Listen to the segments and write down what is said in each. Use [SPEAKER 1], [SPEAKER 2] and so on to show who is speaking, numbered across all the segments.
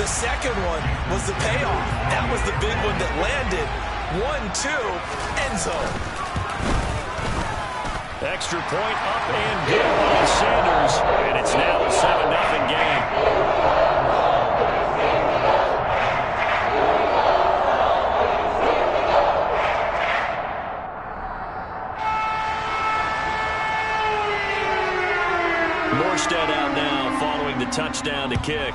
[SPEAKER 1] The second one was the payoff. That was the big one that landed. 1-2, end zone.
[SPEAKER 2] Extra point up and good by Sanders. And it's now a 7-0 game. Morstead out now following the touchdown to kick.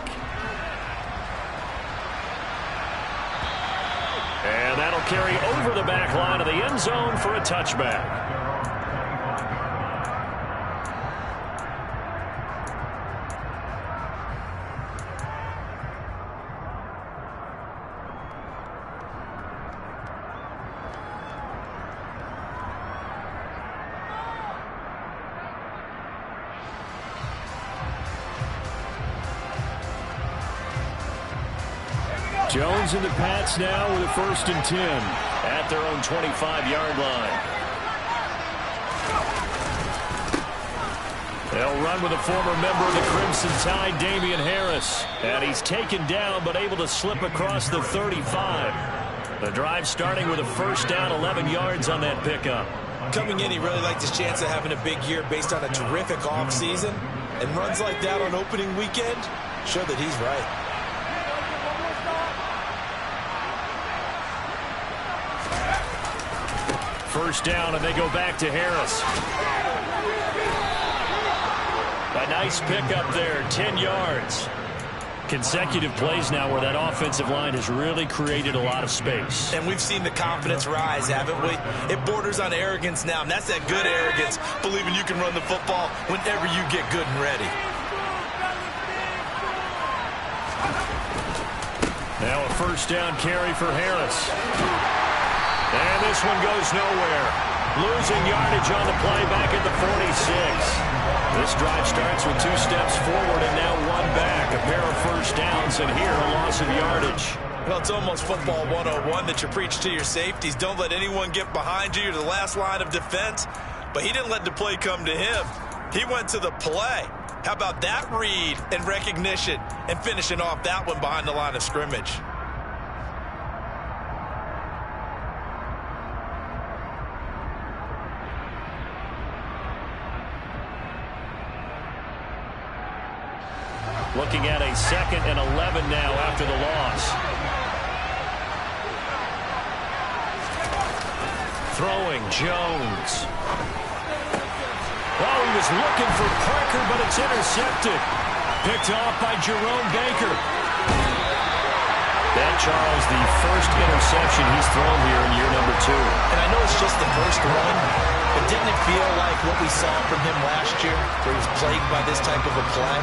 [SPEAKER 2] And that'll carry over the back line of the end zone for a touchback. Jones and the Pats now with a 1st and 10 at their own 25-yard line. They'll run with a former member of the Crimson Tide, Damian Harris. And he's taken down but able to slip across the 35. The drive starting with a 1st down, 11 yards on that pickup.
[SPEAKER 1] Coming in, he really liked his chance of having a big year based on a terrific offseason. And runs like that on opening weekend show that he's right.
[SPEAKER 2] First down, and they go back to Harris. A nice pickup there, 10 yards. Consecutive plays now where that offensive line has really created a lot of space.
[SPEAKER 1] And we've seen the confidence rise, haven't we? It borders on arrogance now, and that's that good arrogance, believing you can run the football whenever you get good and ready.
[SPEAKER 2] Now a 1st down carry for Harris. And this one goes nowhere. Losing yardage on the play back at the 46. This drive starts with 2 steps forward and now 1 back. A pair of 1st downs and here a loss of yardage.
[SPEAKER 1] Well, it's almost football 101 that you preach to your safeties. Don't let anyone get behind you. You're the last line of defense. But he didn't let the play come to him. He went to the play. How about that read and recognition and finishing off that one behind the line of scrimmage?
[SPEAKER 2] Looking at a 2nd and 11 now after the loss. Throwing, Jones. Oh, he was looking for Parker, but it's intercepted. Picked off by Jerome Baker. That, Charles, the 1st interception he's thrown here in year number 2.
[SPEAKER 1] And I know it's just the 1st one, but didn't it feel like what we saw from him last year, where he was plagued by this type of a play?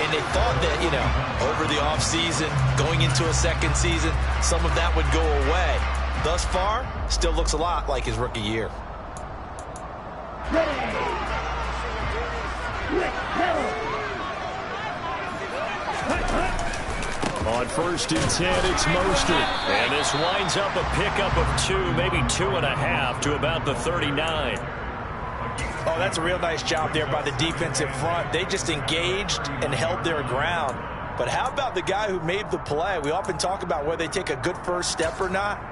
[SPEAKER 1] And they thought that, you know, over the offseason, going into a 2nd season, some of that would go away. Thus far, still looks a lot like his rookie year.
[SPEAKER 2] On 1st and 10, it's Mostert. And this winds up a pickup of 2, maybe 2.5 to about the 39.
[SPEAKER 1] Oh, that's a real nice job there by the defensive front. They just engaged and held their ground. But how about the guy who made the play? We often talk about whether they take a good 1st step or not.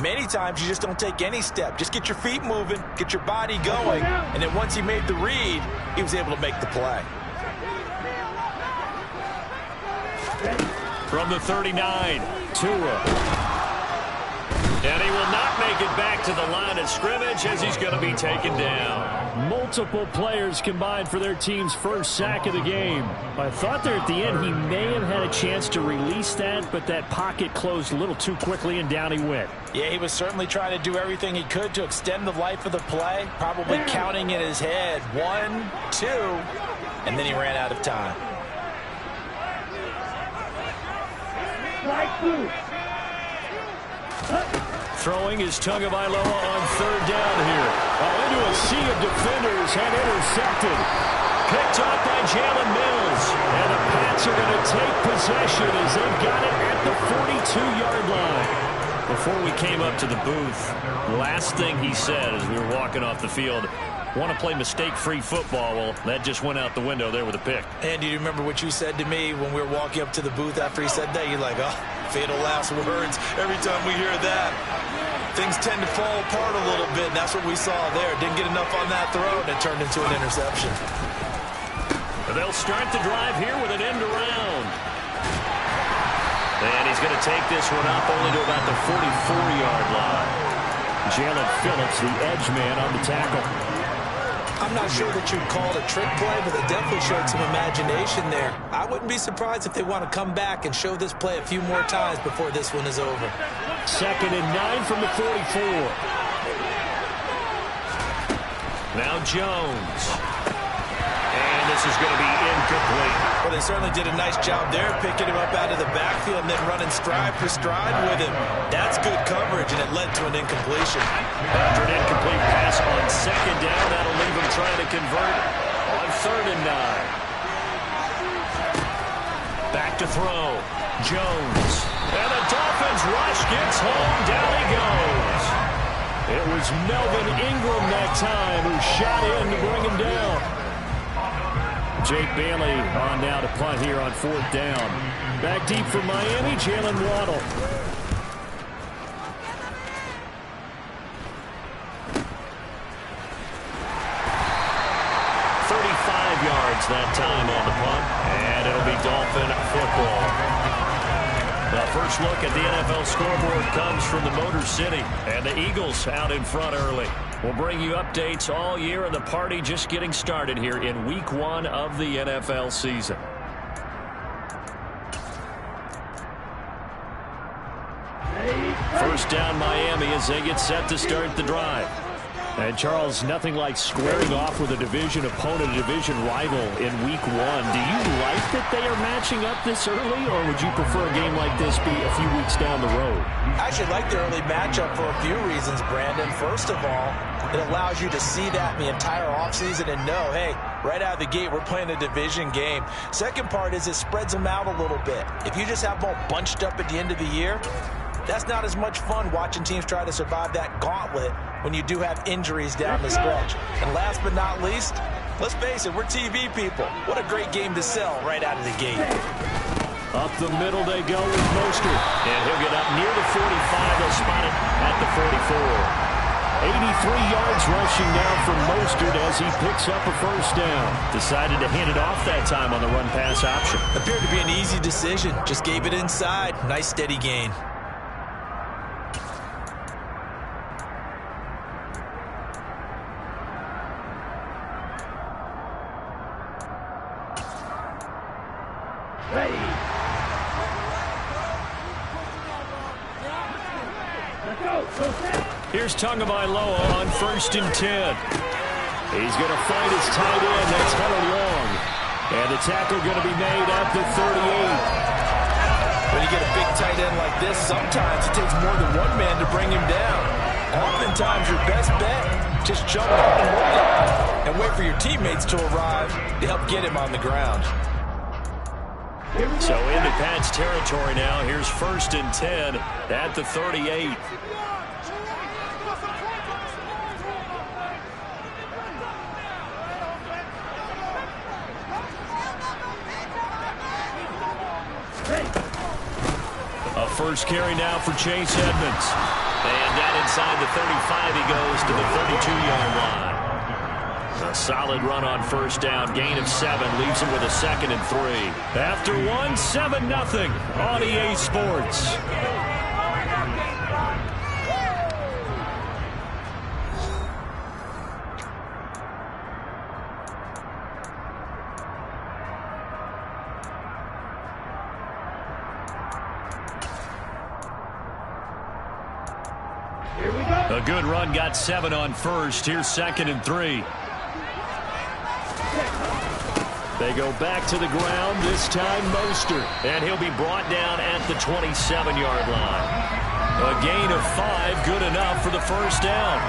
[SPEAKER 1] Many times you just don't take any step. Just get your feet moving, get your body going, and then once he made the read, he was able to make the play.
[SPEAKER 2] From the 39, Tua. And he will not make it back to the line of scrimmage as he's going to be taken down. Multiple players combined for their team's 1st sack of the game. I thought there at the end he may have had a chance to release that, but that pocket closed a little too quickly and down he went.
[SPEAKER 1] Yeah, he was certainly trying to do everything he could to extend the life of the play, probably counting in his head 1, 2, and then he ran out of time.
[SPEAKER 2] Throwing is Tagovailoa on 3rd down here. Into a sea of defenders and intercepted. Picked off by Jalen Mills. And the Pats are going to take possession as they've got it at the 42-yard line. Before we came up to the booth, the last thing he said as we were walking off the field, want to play mistake-free football. Well, that just went out the window there with a pick.
[SPEAKER 1] And do you remember what you said to me when we were walking up to the booth after he said that? You're like, oh, fatal last words. Every time we hear that, things tend to fall apart a little bit, and that's what we saw there. Didn't get enough on that throw, and it turned into an interception.
[SPEAKER 2] They'll start the drive here with an end around. And he's going to take this one up only to about the 44-yard line. Jalen Phillips, the edge man on the tackle.
[SPEAKER 1] I'm not sure that you'd call it a trick play, but it definitely showed some imagination there. I wouldn't be surprised if they want to come back and show this play a few more times before this one is over.
[SPEAKER 2] 2nd and 9 from the 44. Now Jones. And this is going to be incomplete.
[SPEAKER 1] Well, they certainly did a nice job there, picking him up out of the backfield and then running stride for stride with him. That's good coverage, and it led to an incompletion.
[SPEAKER 2] After an incomplete pass on 2nd down, that'll leave him trying to convert on 3rd and 9. Back to throw. Jones. And the Dolphins rush gets home. Down he goes. It was Melvin Ingram that time who shot in to bring him down. Jake Bailey on now to punt here on 4th down. Back deep for Miami, Jalen Waddle. Yards that time on the punt, and it'll be Dolphin football. The first look at the NFL scoreboard comes from the Motor City, and the Eagles out in front early. We'll bring you updates all year, and the party just getting started here in Week 1 of the NFL season. First down Miami as they get set to start the drive. And, Charles, nothing like squaring off with a division opponent, a division rival in Week 1. Do you like that they are matching up this early, or would you prefer a game like this be a few weeks down the road?
[SPEAKER 1] I actually like the early matchup for a few reasons, Brandon. First of all, it allows you to see that in the entire offseason and know, hey, right out of the gate, we're playing a division game. Second part is it spreads them out a little bit. If you just have them all bunched up at the end of the year, that's not as much fun watching teams try to survive that gauntlet when you do have injuries down the stretch. And last but not least, let's face it, we're TV people. What a great game to sell right out of the gate.
[SPEAKER 2] Up the middle they go with Mostert. And he'll get up near the 45. They'll spot it at the 44. 83 yards rushing now from Mostert as he picks up a first down. Decided to hand it off that time on the run-pass option.
[SPEAKER 1] Appeared to be an easy decision. Just gave it inside. Nice steady gain.
[SPEAKER 2] Here's Tagovailoa on 1st and 10. He's going to find his tight end. That's Hunter Long. And the tackle going to be made at the 38.
[SPEAKER 1] When you get a big tight end like this, sometimes it takes more than one man to bring him down. Oftentimes, your best bet, just jump up and hold on and wait for your teammates to arrive to help get him on the ground.
[SPEAKER 2] So into Pat's territory now. Here's 1st and 10 at the 38. A first carry now for Chase Edmonds. And down inside the 35 he goes to the 32-yard line. A solid run on 1st down. Gain of 7 leaves him with a 2nd and 3. After 1, 7-0 on EA Sports. A good run, got 7 on 1st. Here's 2nd and 3. They go back to the ground, this time Mostert. And he'll be brought down at the 27-yard line. A gain of 5, good enough for the first down.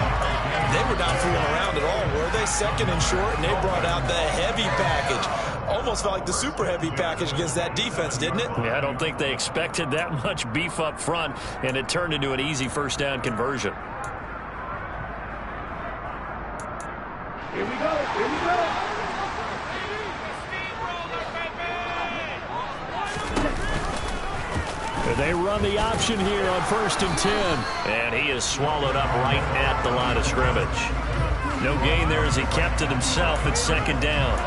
[SPEAKER 1] They were not fooling around at all, were they? 2nd and short, and they brought out the heavy package. Almost felt like the super heavy package against that defense, didn't it?
[SPEAKER 2] Yeah, I don't think they expected that much beef up front, and it turned into an easy first down conversion. They run the option here on 1st and 10. And he is swallowed up right at the line of scrimmage. No gain there as he kept it himself at 2nd down.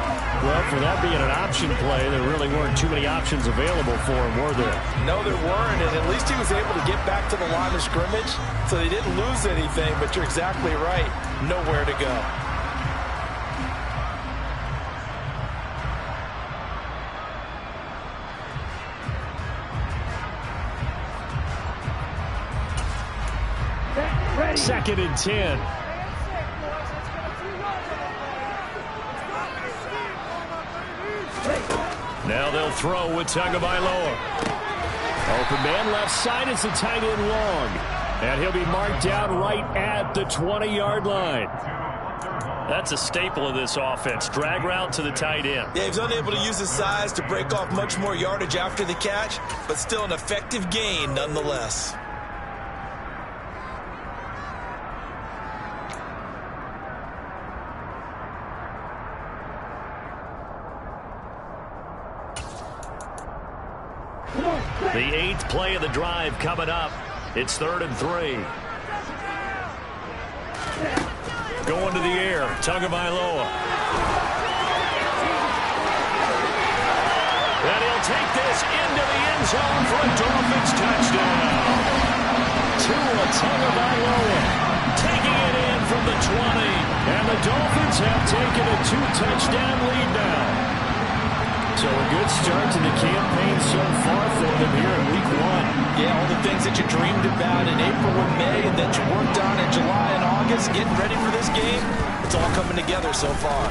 [SPEAKER 2] Well, for that being an option play, there really weren't too many options available for him, were there?
[SPEAKER 1] No, there weren't, and at least he was able to get back to the line of scrimmage, so they didn't lose anything, but you're exactly right. Nowhere to go.
[SPEAKER 2] Second and 10. Now they'll throw with Tagovailoa. Open man left side is the tight end long. And he'll be marked down right at the 20-yard line. That's a staple of this offense. Drag route to the tight end.
[SPEAKER 1] Yeah, he's unable to use his size to break off much more yardage after the catch, but still an effective gain nonetheless.
[SPEAKER 2] The 8th play of the drive coming up. It's 3rd and 3. Going to the air. Tagovailoa. And he'll take this into the end zone for a Dolphins touchdown. Tua Tagovailoa taking it in from the 20. And the Dolphins have taken a 2-touchdown lead now. So a good start to the campaign so far for them here in Week 1.
[SPEAKER 1] Yeah, all the things that you dreamed about in April and May and that you worked on in July and August, getting ready for this game, it's all coming together so far.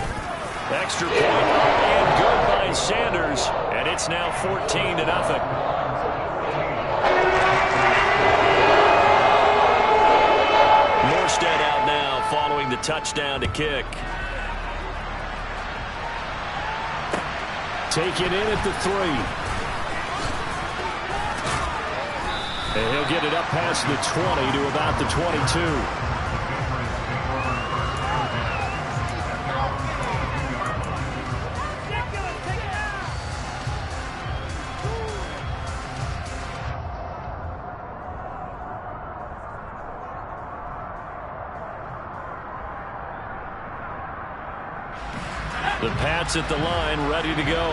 [SPEAKER 2] Extra point and good by Sanders, and it's now 14-0. Morstead out now following the touchdown to kick. Take it in at the 3. And he'll get it up past the 20 to about the 22. The Pats at the line, ready to go.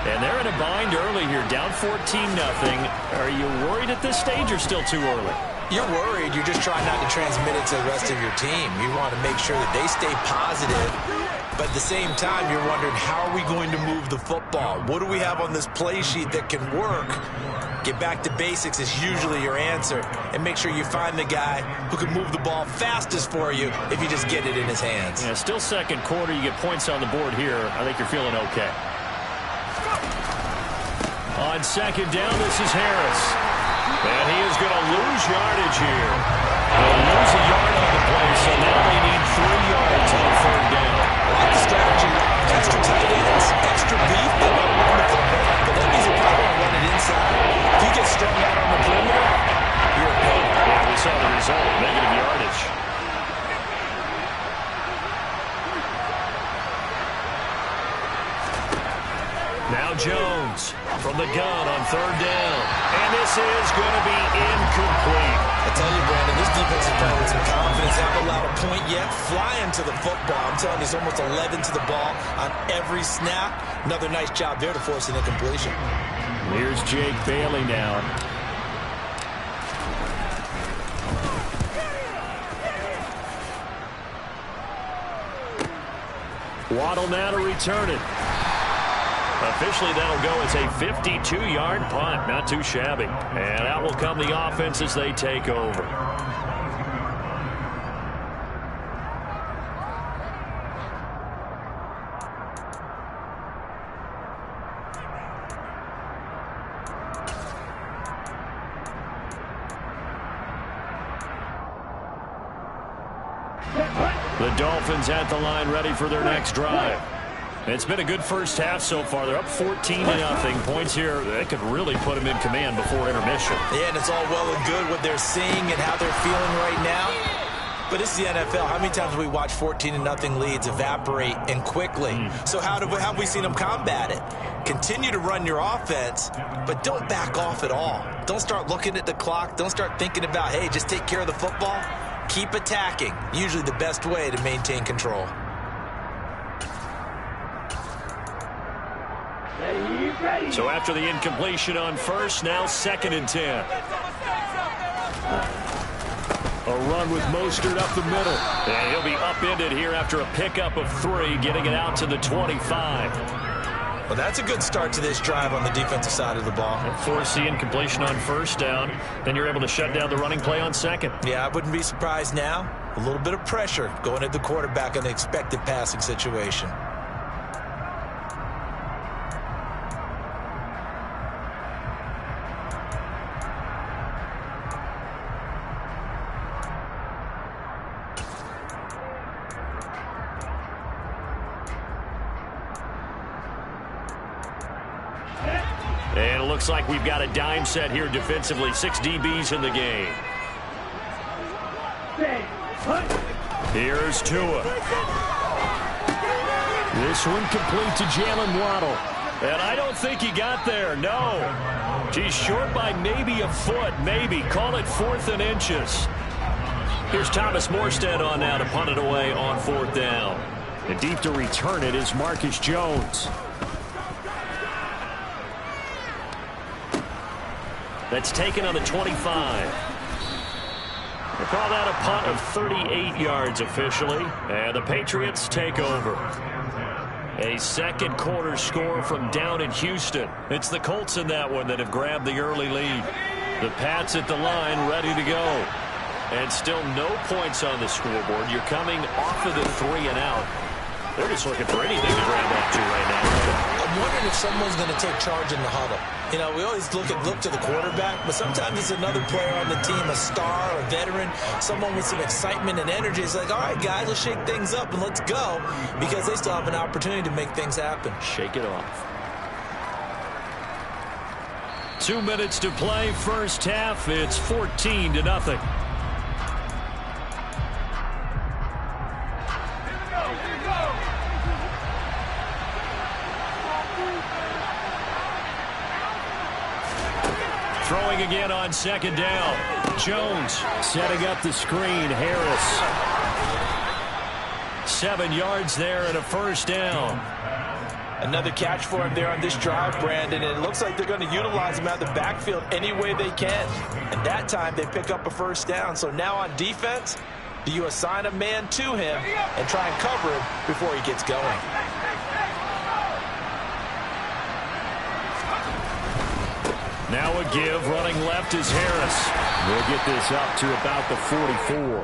[SPEAKER 2] And they're in a bind early here, down 14-0. Are you worried at this stage or still too early?
[SPEAKER 1] You're worried. You're just trying not to transmit it to the rest of your team. You want to make sure that they stay positive. But at the same time, you're wondering, how are we going to move the football? What do we have on this play sheet that can work? Get back to basics is usually your answer. And make sure you find the guy who can move the ball fastest for you if you just get it in his hands.
[SPEAKER 2] Yeah, still second quarter. You get points on the board here. I think you're feeling okay. On 2nd down, this is Harris. And he is going to lose yardage here. They'll lose a yard on the play, so now they need 3 yards on 3rd down.
[SPEAKER 1] I like the strategy. Extra tight ends, extra beef. They want to run the football. But that means they probably want to run it inside. If you get strung out on the perimeter, you're a pain.
[SPEAKER 2] Yeah, we saw the result, negative yardage. Now Jones from the gun on 3rd down. And this is going to be incomplete.
[SPEAKER 1] I tell you, Brandon, this defensive player with some confidence, haven't allowed a point yet, flying to the football. I'm telling you, it's almost 11 to the ball on every snap. Another nice job there to force an incompletion.
[SPEAKER 2] Here's Jake Bailey now. Waddle now to return it. Officially, that'll go as a 52-yard punt. Not too shabby. And out will come the offense as they take over. The Dolphins at the line, ready for their next drive. It's been a good first half so far. They're up 14-0. Points here, they could really put them in command before intermission.
[SPEAKER 1] Yeah, and it's all well and good what they're seeing and how they're feeling right now. But it's the NFL. How many times have we watched 14-0 leads evaporate and quickly? So how have we seen them combat it? Continue to run your offense, but don't back off at all. Don't start looking at the clock. Don't start thinking about, hey, just take care of the football. Keep attacking. Usually the best way to maintain control.
[SPEAKER 2] So after the incompletion on first, now 2nd and 10. A run with Mostert up the middle. And he'll be upended here after a pickup of 3, getting it out to the 25.
[SPEAKER 1] Well, that's a good start to this drive on the defensive side of the ball.
[SPEAKER 2] Force the incompletion on first down. Then you're able to shut down the running play on second.
[SPEAKER 1] Yeah, I wouldn't be surprised now. A little bit of pressure going at the quarterback in the expected passing situation.
[SPEAKER 2] And it looks like we've got a dime set here defensively. 6 DBs in the game. Here's Tua. This one complete to Jalen Waddle. And I don't think he got there, no. He's short by maybe a foot, maybe. Call it 4th and inches. Here's Thomas Morstead on now to punt it away on 4th down. And deep to return it is Marcus Jones. That's taken on the 25. They call that a punt of 38 yards officially. And the Patriots take over. A second quarter score from down in Houston. It's the Colts in that one that have grabbed the early lead. The Pats at the line ready to go. And still no points on the scoreboard. You're coming off of the 3 and out. They're just looking for anything to grab onto right now.
[SPEAKER 1] I'm wondering if someone's going to take charge in the huddle. You know, we always look to the quarterback, but sometimes it's another player on the team, a star, a veteran, someone with some excitement and energy. It's like, all right, guys, let's shake things up and let's go, because they still have an opportunity to make things happen.
[SPEAKER 2] Shake it off. 2 minutes to play, first half. It's 14-0. Throwing again on second down. Jones setting up the screen. Harris. 7 yards there and a first down.
[SPEAKER 1] Another catch for him there on this drive, Brandon, and it looks like they're going to utilize him out of the backfield any way they can. And that time they pick up a first down. So now on defense, do you assign a man to him and try and cover him before he gets going?
[SPEAKER 2] Now a give, running left is Harris. We'll get this up to about the 44.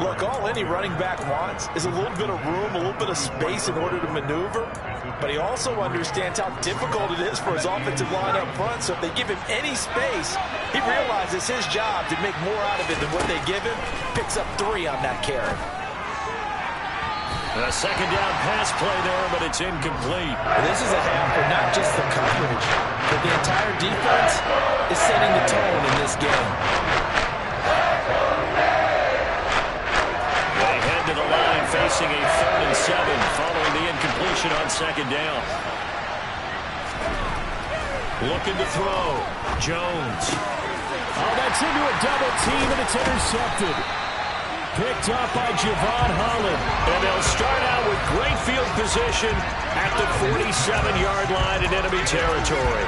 [SPEAKER 1] Look, all any running back wants is a little bit of room, a little bit of space in order to maneuver. But he also understands how difficult it is for his offensive line up front. So if they give him any space, he realizes his job to make more out of it than what they give him. Picks up 3 on that carry.
[SPEAKER 2] A second down pass play there, but it's incomplete.
[SPEAKER 1] This is a half for not just the coverage, but the entire defense is setting the tone in this game.
[SPEAKER 2] They head to the line facing a 3rd and 7 following the incompletion on second down. Looking to throw. Jones. Oh, that's into a double team, and it's intercepted. Picked up by Javon Holland. And they'll start out with great field position at the 47-yard line in enemy territory.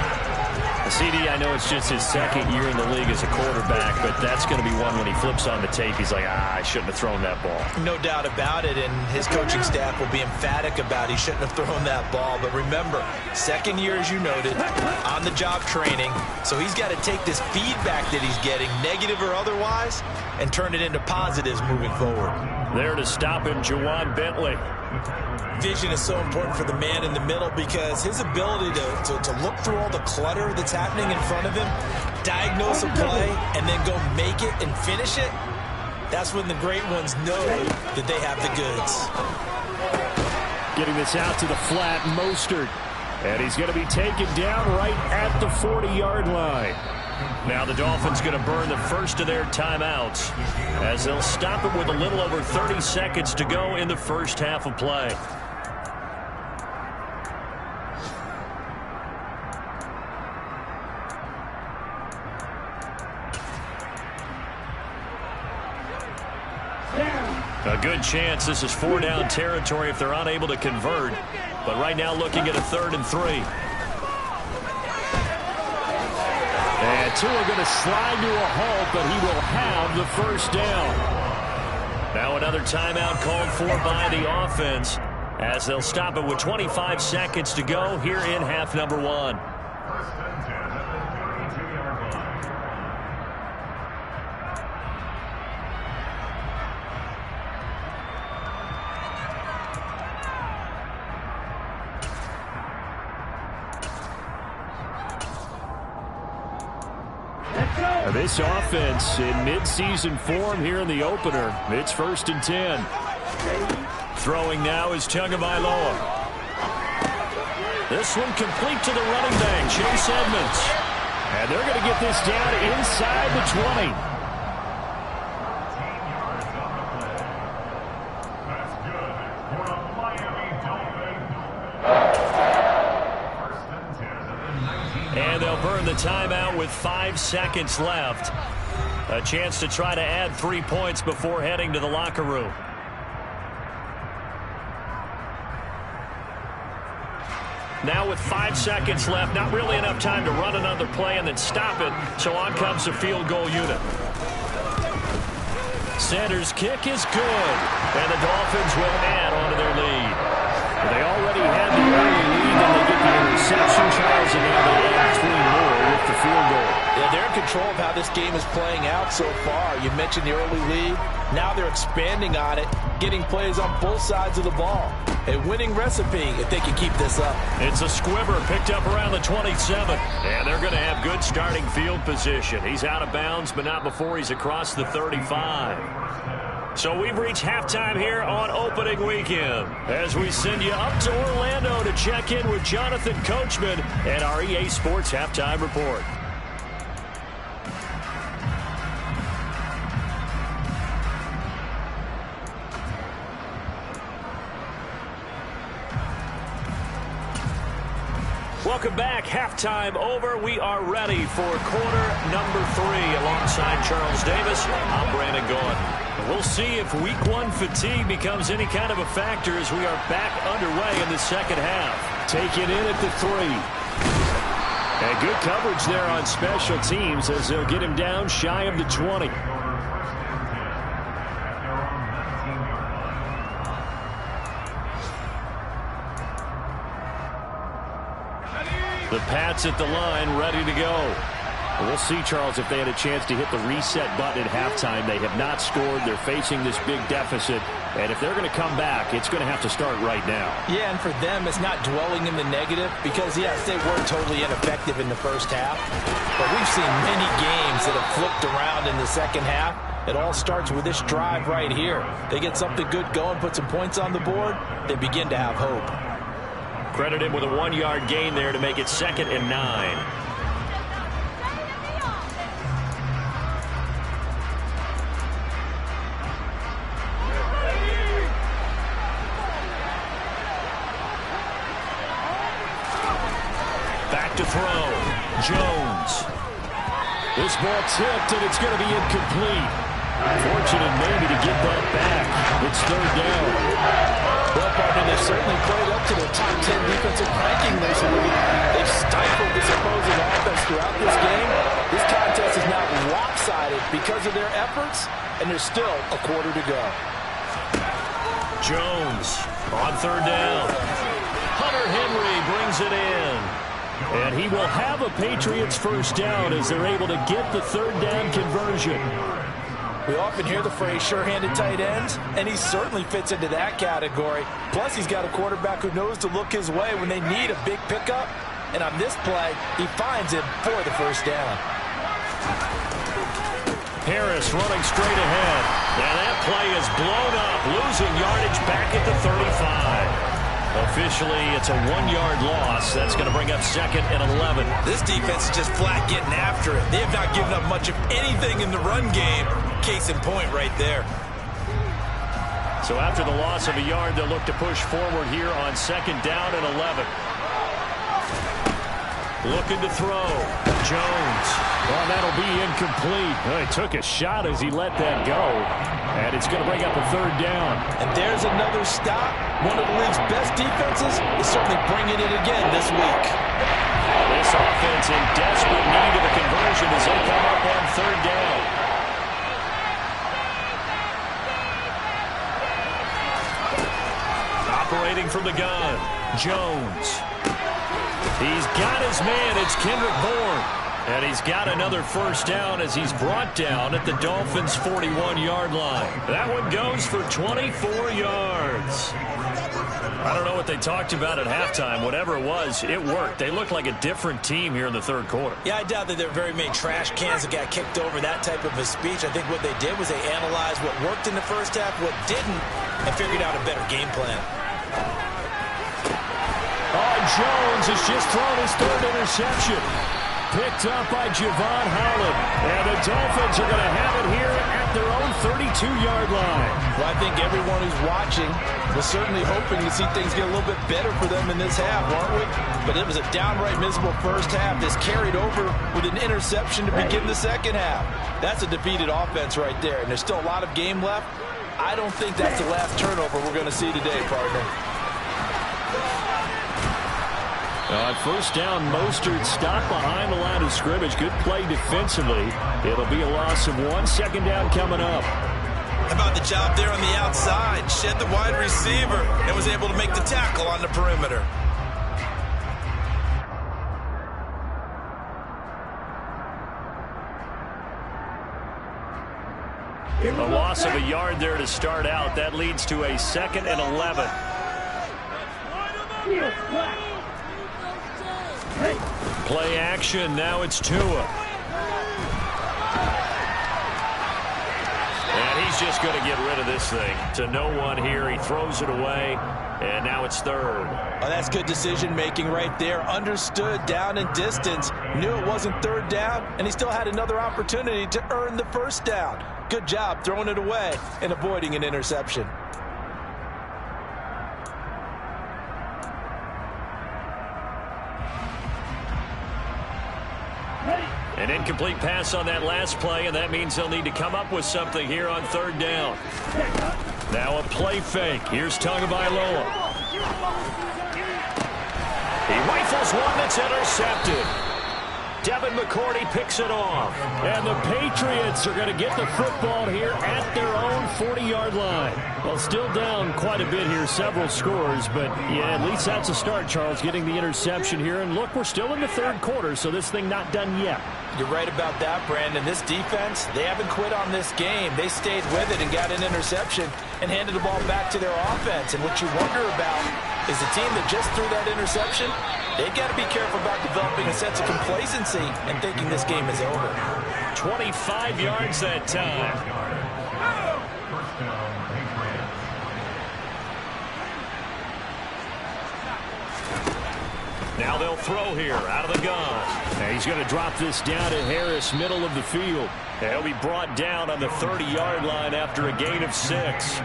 [SPEAKER 2] CD, I know it's just his 2nd year in the league as a quarterback, but that's going to be one when he flips on the tape. He's like, I shouldn't have thrown that ball.
[SPEAKER 1] No doubt about it, and his coaching staff will be emphatic about he shouldn't have thrown that ball. But remember, 2nd year, as you noted, on-the-job training. So he's got to take this feedback that he's getting, negative or otherwise, and turn it into positives moving forward.
[SPEAKER 2] There to stop him, Juwan Bentley.
[SPEAKER 1] Vision is so important for the man in the middle because his ability to look through all the clutter that's happening in front of him, diagnose a play, and then go make it and finish it, that's when the great ones know that they have the goods.
[SPEAKER 2] Getting this out to the flat, Mostert. And he's going to be taken down right at the 40-yard line. Now the Dolphins going to burn the first of their timeouts as they'll stop it with a little over 30 seconds to go in the first half of play. A good chance this is 4-down territory if they're unable to convert. But right now looking at a 3rd and 3. And Tua going to slide to a halt, but he will have the first down. Now another timeout called for by the offense as they'll stop it with 25 seconds to go here in half number 1. This offense in midseason form here in the opener. It's 1st and 10. Throwing now is Tagovailoa. This one complete to the running back, Chase Edmonds. And they're going to get this down inside the 20. And they'll burn the timeout with 5 seconds left. A chance to try to add 3 points before heading to the locker room. Now with 5 seconds left, not really enough time to run another play and then stop it. So on comes the field goal unit. Sanders' kick is good. And the Dolphins will add on to their lead. They already had the early lead, and they get the interception, Charles, and now they add 3 more with the field goal.
[SPEAKER 1] Yeah, they're in control of how this game is playing out so far. You mentioned the early lead. Now they're expanding on it, getting plays on both sides of the ball. A winning recipe if they can keep this up.
[SPEAKER 2] It's a squibber picked up around the 27. And they're going to have good starting field position. He's out of bounds, but not before he's across the 35. So we've reached halftime here on opening weekend as we send you up to Orlando to check in with Jonathan Coachman and our EA Sports Halftime Report. Welcome back. Halftime over. We are ready for quarter number 3 alongside Charles Davis. I'm Brandon Gaudin. We'll see if week 1 fatigue becomes any kind of a factor as we are back underway in the second half. Taken in at the 3. And good coverage there on special teams as they'll get him down shy of the 20. The Pats at the line, ready to go. We'll see, Charles, if they had a chance to hit the reset button at halftime. They have not scored. They're facing this big deficit. And if they're going to come back, it's going to have to start right now.
[SPEAKER 1] Yeah, and for them, it's not dwelling in the negative because, yes, they were totally ineffective in the first half. But we've seen many games that have flipped around in the second half. It all starts with this drive right here. They get something good going, put some points on the board, they begin to have hope.
[SPEAKER 2] Credit him with a 1-yard gain there to make it 2nd and 9. Back to throw. Jones. This ball tipped, and it's going to be incomplete. Fortunate maybe to get that back. It's 3rd down.
[SPEAKER 1] Well, partner, they've certainly played up to their top 10 defensive ranking this week. They've stifled this opposing offense throughout this game. This contest is now lopsided because of their efforts, and there's still a quarter to go.
[SPEAKER 2] Jones on 3rd down. Hunter Henry brings it in. And he will have a Patriots first down as they're able to get the 3rd down conversion.
[SPEAKER 1] We often hear the phrase sure-handed tight ends, and he certainly fits into that category. Plus, he's got a quarterback who knows to look his way when they need a big pickup. And on this play, he finds him for the first down.
[SPEAKER 2] Harris running straight ahead. And that play is blown up, losing yardage back at the 35. Officially, it's a 1-yard loss. That's going to bring up 2nd and 11.
[SPEAKER 1] This defense is just flat getting after it. They have not given up much of anything in the run game. Case in point right there.
[SPEAKER 2] So after the loss of a yard, they'll look to push forward here on 2nd down and 11. Looking to throw. Jones. Well, that'll be incomplete. Well, he took a shot as he let that go. And it's going to bring up a 3rd down.
[SPEAKER 1] And there's another stop. One of the league's best defenses is certainly bringing it again this week.
[SPEAKER 2] This offense in desperate need of a conversion as they come up on 3rd down. Operating from the gun. Jones. He's got his man. It's Kendrick Bourne. And he's got another 1st down as he's brought down at the Dolphins' 41-yard line. That one goes for 24 yards. I don't know what they talked about at halftime. Whatever it was, it worked. They looked like a different team here in the 3rd quarter.
[SPEAKER 1] Yeah, I doubt that there were very many trash cans that got kicked over, that type of a speech. I think what they did was they analyzed what worked in the first half, what didn't, and figured out a better game plan.
[SPEAKER 2] Jones has just thrown his 3rd interception. Picked up by Javon Holland. And the Dolphins are going to have it here at their own 32-yard line.
[SPEAKER 1] Well, I think everyone who's watching was certainly hoping to see things get a little bit better for them in this half, aren't we? But it was a downright miserable first half. This carried over with an interception to begin the 2nd half. That's a defeated offense right there. And there's still a lot of game left. I don't think that's the last turnover we're going to see today, partner.
[SPEAKER 2] On 1st down, Mostert stopped behind the line of scrimmage. Good play defensively. It'll be a loss of 1. 2nd down coming up.
[SPEAKER 1] How about the job there on the outside? Shed the wide receiver and was able to make the tackle on the perimeter.
[SPEAKER 2] A loss of a yard there to start out. That leads to a 2nd and 11. Play action. Now it's Tua. And he's just going to get rid of this thing. To no one here. He throws it away. And now it's 3rd.
[SPEAKER 1] Oh, that's good decision-making right there. Understood down and distance. Knew it wasn't 3rd down. And he still had another opportunity to earn the 1st down. Good job throwing it away and avoiding an interception.
[SPEAKER 2] An incomplete pass on that last play, and that means they'll need to come up with something here on 3rd down. Now a play fake. Here's Tagovailoa. He rifles one that's intercepted. Devin McCourty picks it off. And the Patriots are going to get the football here at their own 40-yard line. Well, still down quite a bit here, several scores, but yeah, at least that's a start, Charles, getting the interception here. And look, we're still in the 3rd quarter, so this thing not done yet.
[SPEAKER 1] You're right about that, Brandon. This defense, they haven't quit on this game. They stayed with it and got an interception and handed the ball back to their offense. And what you wonder about is the team that just threw that interception, they've got to be careful about developing a sense of complacency and thinking this game is over.
[SPEAKER 2] 25 yards that time. Now they'll throw here out of the gun. And he's going to drop this down to Harris, middle of the field. And he'll be brought down on the 30-yard line after a gain of 6.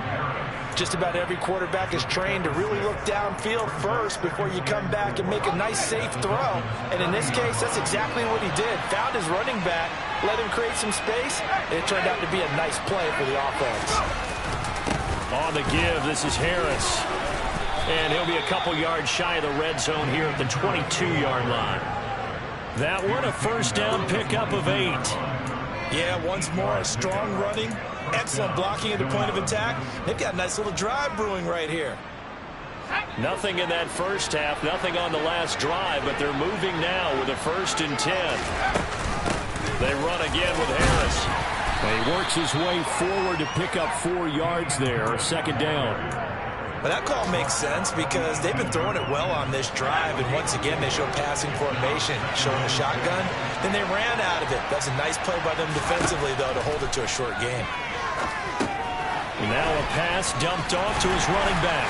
[SPEAKER 1] Just about every quarterback is trained to really look downfield first before you come back and make a nice, safe throw. And in this case, that's exactly what he did. Found his running back, let him create some space, and it turned out to be a nice play for the offense.
[SPEAKER 2] On the give, this is Harris. And he'll be a couple yards shy of the red zone here at the 22-yard line. That one, a 1st down pickup of 8.
[SPEAKER 1] Yeah, once more, strong running, excellent blocking at the point of attack. They've got a nice little drive brewing right here.
[SPEAKER 2] Nothing in that first half, nothing on the last drive, but they're moving now with a 1st and 10. They run again with Harris. And he works his way forward to pick up 4 yards there, 2nd down.
[SPEAKER 1] But that call makes sense because they've been throwing it well on this drive, and once again they show passing formation, showing the shotgun. Then they ran out of it. That's a nice play by them defensively, though, to hold it to a short game.
[SPEAKER 2] Now a pass dumped off to his running back.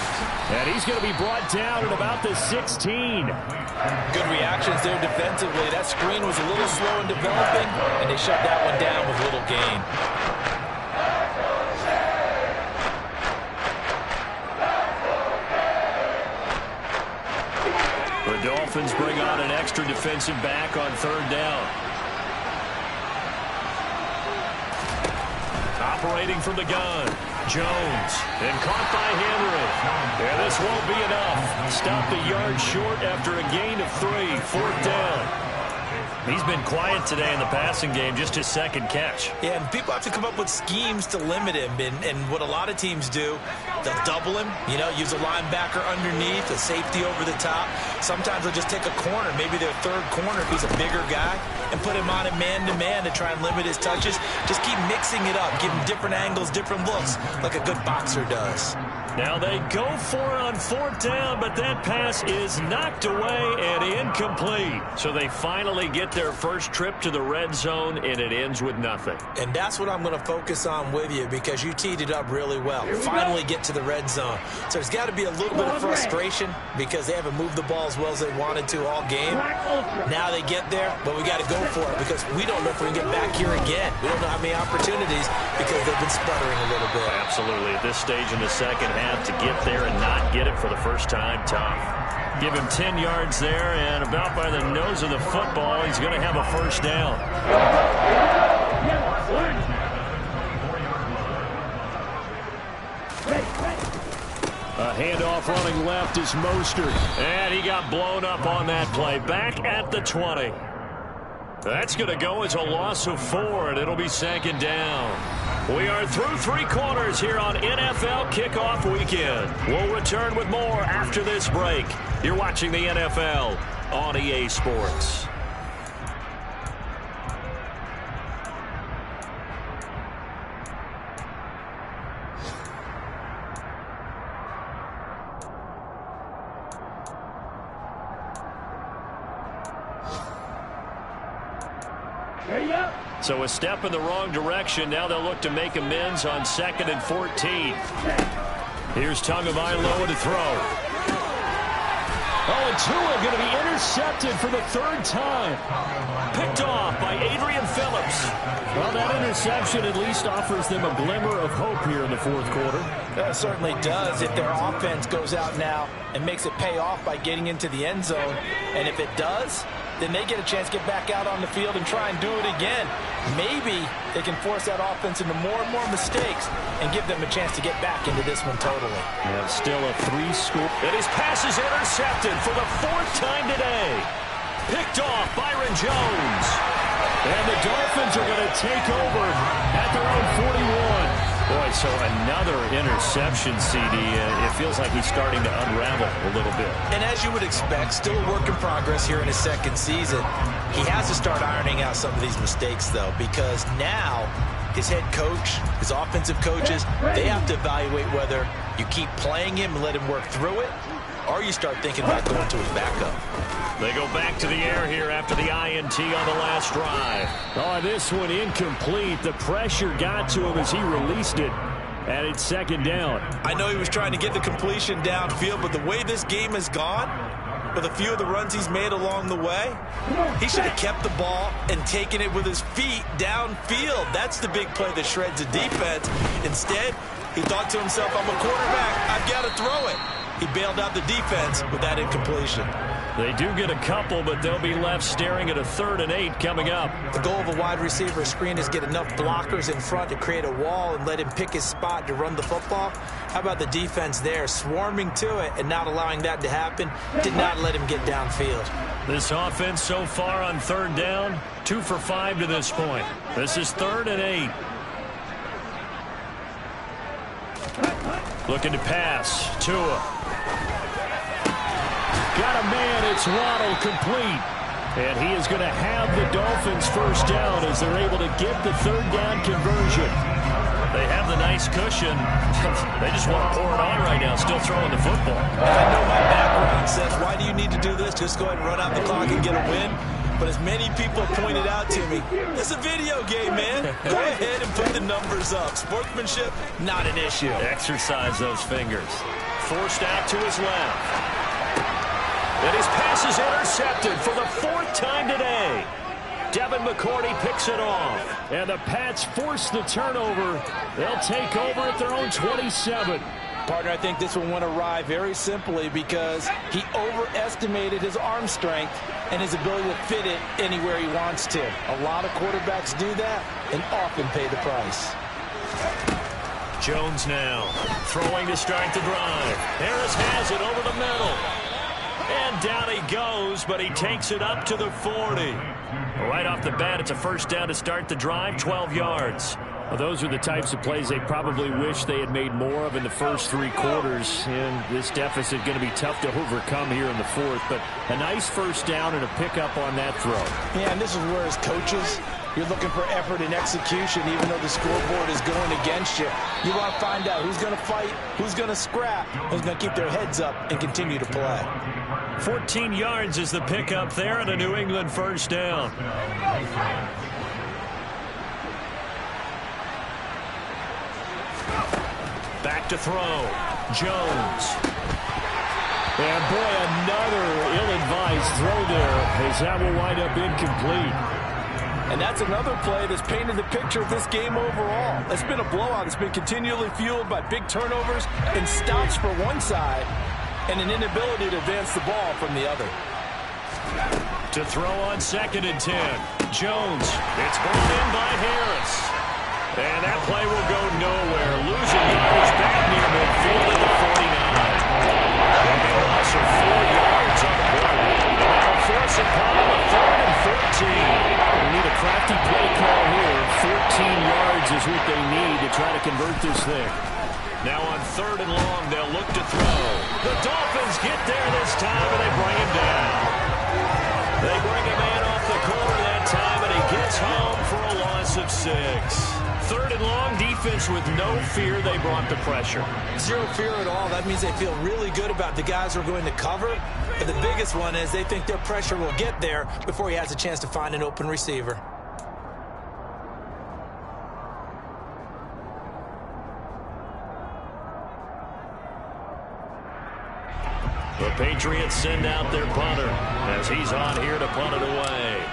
[SPEAKER 2] And he's going to be brought down at about the 16.
[SPEAKER 1] Good reactions there defensively. That screen was a little slow in developing, and they shut that one down with little gain.
[SPEAKER 2] The Dolphins bring on an extra defensive back on third down. Operating from the gun, Jones, and caught by Henry. And this won't be enough. Stopped a yard short after a gain of 3, 4th down. He's been quiet today in the passing game, just his second catch.
[SPEAKER 1] Yeah, and people have to come up with schemes to limit him. And what a lot of teams do, they'll double him, use a linebacker underneath, a safety over the top. Sometimes they'll just take a corner, maybe their third corner if he's a bigger guy, and put him on a man-to-man to try and limit his touches. Just keep mixing it up, give him different angles, different looks, like a good boxer does.
[SPEAKER 2] Now they go for it on 4th down, but that pass is knocked away and incomplete. So they finally get their first trip to the red zone, and it ends with nothing.
[SPEAKER 1] And that's what I'm going to focus on with you, because you teed it up really well. Finally get to the red zone. So there's got to be a little bit of frustration because they haven't moved the ball as well as they wanted to all game. Now they get there, but we got to go for it because we don't know if we can get back here again. We don't know how many opportunities because they've been sputtering a little bit.
[SPEAKER 2] Absolutely. At this stage in the second half, to get there and not get it for the first time, tough. Give him 10 yards there, and about by the nose of the football, he's going to have a first down. A handoff running left is Mostert, and he got blown up on that play. Back at the 20. That's going to go as a loss of 4, and it'll be 2nd down. We are through 3 quarters here on NFL Kickoff Weekend. We'll return with more after this break. You're watching the NFL on EA Sports. So a step in the wrong direction. Now they'll look to make amends on 2nd and 14. Here's Tagovailoa to throw. Oh, and Tua going to be intercepted for the 3rd time. Picked off by Adrian Phillips. Well, that interception at least offers them a glimmer of hope here in the 4th quarter.
[SPEAKER 1] That certainly does if their offense goes out now and makes it pay off by getting into the end zone. And if it does, then they get a chance to get back out on the field and try and do it again. Maybe they can force that offense into more and more mistakes and give them a chance to get back into this one totally.
[SPEAKER 2] Yeah, still a 3-score. And his pass is intercepted for the 4th time today. Picked off Byron Jones. And the Dolphins are going to take over at their own 41. Boy, so another interception, CD. It feels like he's starting to unravel a little bit.
[SPEAKER 1] And as you would expect, still a work in progress here in his 2nd season. He has to start ironing out some of these mistakes, though, because now his head coach, his offensive coaches, they have to evaluate whether you keep playing him and let him work through it, or you start thinking about going to his backup.
[SPEAKER 2] They go back to the air here after the INT on the last drive. Oh, this one incomplete. The pressure got to him as he released it. And it's 2nd down.
[SPEAKER 1] I know he was trying to get the completion downfield, but the way this game has gone, with a few of the runs he's made along the way, he should have kept the ball and taken it with his feet downfield. That's the big play that shreds the defense. Instead, he thought to himself, I'm a quarterback, I've got to throw it. He bailed out the defense with that incompletion.
[SPEAKER 2] They do get a couple, but they'll be left staring at a 3rd and 8 coming up.
[SPEAKER 1] The goal of a wide receiver screen is get enough blockers in front to create a wall and let him pick his spot to run the football. How about the defense there, swarming to it and not allowing that to happen? Did not let him get downfield.
[SPEAKER 2] This offense so far on 3rd down, 2 for 5 to this point. This is 3rd and 8. Looking to pass. Tua. Got a man, it's Waddle, complete. And he is going to have the Dolphins first down as they're able to get the 3rd down conversion. They have the nice cushion. They just want to pour it on right now, still throwing the football.
[SPEAKER 1] I know my background says, why do you need to do this? Just go ahead and run out the clock and get a win. But as many people have pointed out to me, it's a video game, man. Go ahead and put the numbers up. Sportsmanship, not an issue.
[SPEAKER 2] Exercise those fingers. Forced out to his left. And his pass is intercepted for the 4th time today. Devin McCourty picks it off. And the Pats force the turnover. They'll take over at their own 27.
[SPEAKER 1] Partner, I think this one went awry very simply because he overestimated his arm strength and his ability to fit it anywhere he wants to. A lot of quarterbacks do that and often pay the price.
[SPEAKER 2] Jones now throwing to start the drive. Harris has it over the middle. And down he goes, but he takes it up to the 40. Right off the bat, it's a first down to start the drive, 12 yards. Well, those are the types of plays they probably wish they had made more of in the first 3 quarters. And this deficit going to be tough to overcome here in the 4th. But a nice first down and a pickup on that throw.
[SPEAKER 1] Yeah, and this is where as coaches, you're looking for effort and execution, even though the scoreboard is going against you. You want to find out who's going to fight, who's going to scrap, who's going to keep their heads up and continue to play.
[SPEAKER 2] 14 yards is the pickup there and a New England first down. Back to throw. Jones. And boy, another ill-advised throw there as that will wind up incomplete.
[SPEAKER 1] And that's another play that's painted the picture of this game overall. It's been a blowout. It's been continually fueled by big turnovers and stops for one side and an inability to advance the ball from the other.
[SPEAKER 2] To throw on 2nd and 10. Jones. It's brought in by Harris. And that play will go nowhere. Losing yardage back near midfield at the 49. And a loss of 4 yards on the play. And that'll force it upon a 3rd and 14. We need a crafty play call here. 14 yards is what they need to try to convert this thing. Now on 3rd and long, they'll look to throw. The Dolphins get there this time, and they bring him down. They bring a man off the corner that time, and he gets home for a loss of 6. 3rd and long, defense with no fear. They brought the pressure.
[SPEAKER 1] Zero fear at all. That means they feel really good about the guys who are going to cover. But the biggest one is they think their pressure will get there before he has a chance to find an open receiver.
[SPEAKER 2] The Patriots send out their punter as he's on here to punt it away.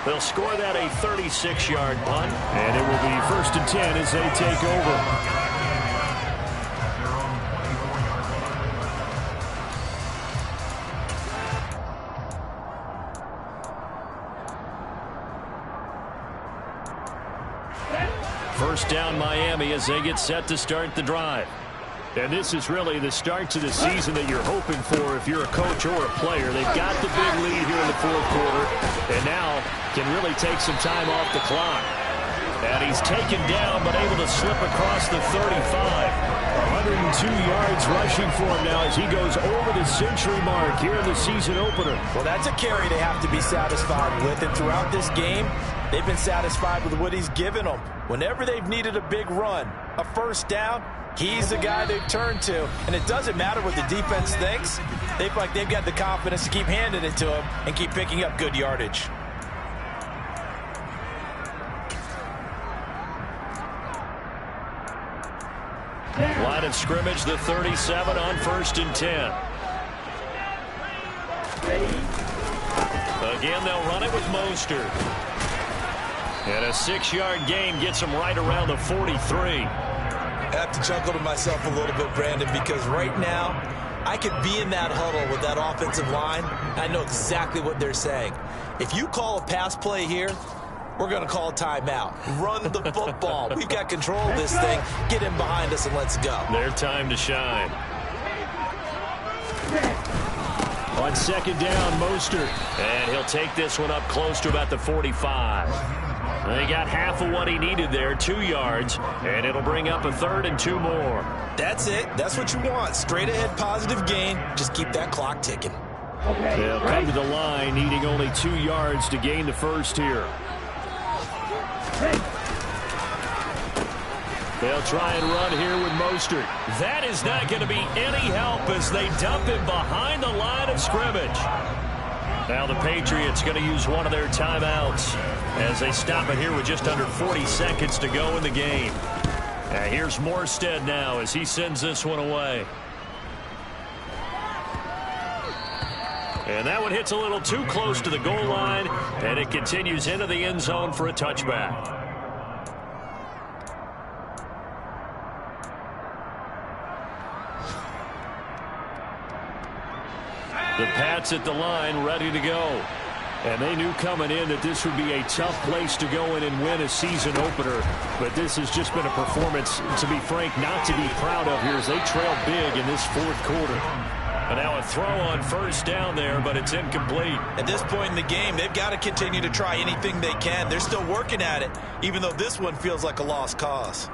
[SPEAKER 2] They'll score that a 36-yard punt.
[SPEAKER 3] And it will be 1st and 10 as they take over.
[SPEAKER 2] First down Miami as they get set to start the drive.
[SPEAKER 3] And this is really the start to the season that you're hoping for if you're a coach or a player. They've got the big lead here in the 4th quarter, and now can really take some time off the clock. And he's taken down, but able to slip across the 35. 102 yards rushing for him now as he goes over the century mark here in the season opener.
[SPEAKER 1] Well, that's a carry they have to be satisfied with, and throughout this game, they've been satisfied with what he's given them. Whenever they've needed a big run, a first down, he's the guy they've turned to. And it doesn't matter what the defense thinks. They feel like they've got the confidence to keep handing it to him and keep picking up good yardage.
[SPEAKER 2] Line of scrimmage, the 37 on 1st and 10. Again, they'll run it with Mostert. And a 6-yard gain gets him right around the 43.
[SPEAKER 1] I have to chuckle to myself a little bit, Brandon, because right now I could be in that huddle with that offensive line. I know exactly what they're saying. If you call a pass play here, we're going to call a timeout. Run the football. We've got control of this thing. Get in behind us and let's go.
[SPEAKER 2] Their time to shine.
[SPEAKER 3] On 2nd down, Mostert.
[SPEAKER 2] And he'll take this one up close to about the 45. They got half of what he needed there, 2 yards, and it'll bring up a 3rd and 2 more.
[SPEAKER 1] That's it. That's what you want. Straight ahead positive gain. Just keep that clock ticking.
[SPEAKER 3] They'll come to the line, needing only 2 yards to gain the first here.
[SPEAKER 2] They'll try and run here with Mostert. That is not going to be any help as they dump him behind the line of scrimmage. Now the Patriots going to use one of their timeouts as they stop it here with just under 40 seconds to go in the game. Here's Morstead now as he sends this one away. And that one hits a little too close to the goal line, and it continues into the end zone for a touchback. The Pats at the line ready to go. And they knew coming in that this would be a tough place to go in and win a season opener. But this has just been a performance, to be frank, not to be proud of here as they trail big in this fourth quarter. And now a throw on first down there, but it's incomplete.
[SPEAKER 1] At this point in the game, they've got to continue to try anything they can. They're still working at it, even though this one feels like a lost cause.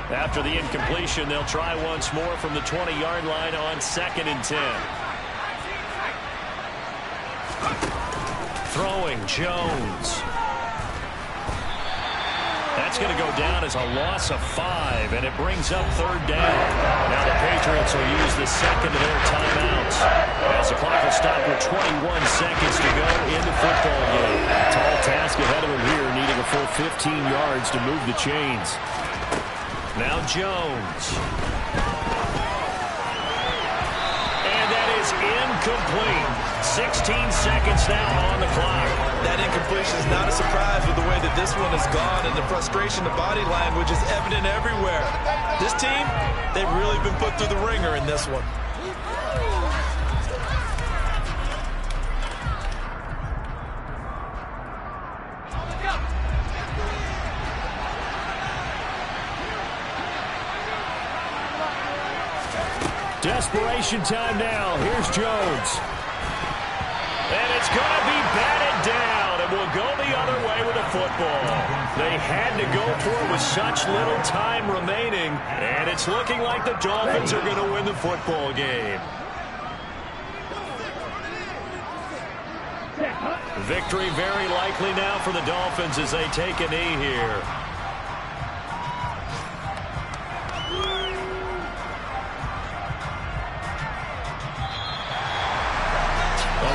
[SPEAKER 2] After the incompletion, they'll try once more from the 20-yard line on 2nd and 10. Throwing Jones. That's going to go down as a loss of 5, and it brings up 3rd down. Now the Patriots will use the second of their timeouts as the clock will stop with 21 seconds to go in the football game. Tall task ahead of them here, needing a full 15 yards to move the chains. Now Jones. And that is incomplete. 16 seconds now on the clock.
[SPEAKER 1] That incompletion is not a surprise with the way that this one has gone, and the frustration, the body language is evident everywhere. This team, they've really been put through the ringer in this one.
[SPEAKER 2] Desperation time now. Here's Jones. And it's going to be batted down, and will go the other way with the football. They had to go for it with such little time remaining, and it's looking like the Dolphins are going to win the football game. Victory very likely now for the Dolphins as they take a knee here.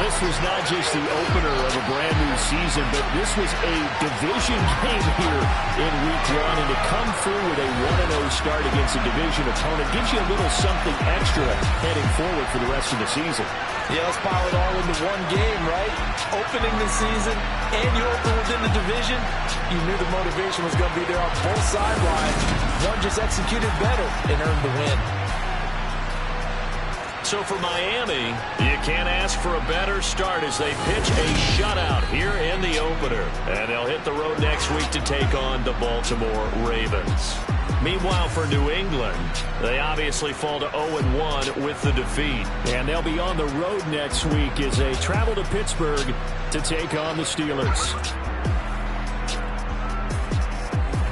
[SPEAKER 3] This was not just the opener of a brand new season, but this was a division game here in week 1. And to come through with a 1-0 start against a division opponent gives you a little something extra heading forward for the rest of the season.
[SPEAKER 1] Yeah, let's pile it all into one game, right? Opening the season, and you open within the division. You knew the motivation was going to be there on both sidelines. One just executed better and earned the win.
[SPEAKER 2] So for Miami, you can't ask for a better start as they pitch a shutout here in the opener. And they'll hit the road next week to take on the Baltimore Ravens. Meanwhile, for New England, they obviously fall to 0-1 with the defeat.
[SPEAKER 3] And they'll be on the road next week as they travel to Pittsburgh to take on the Steelers.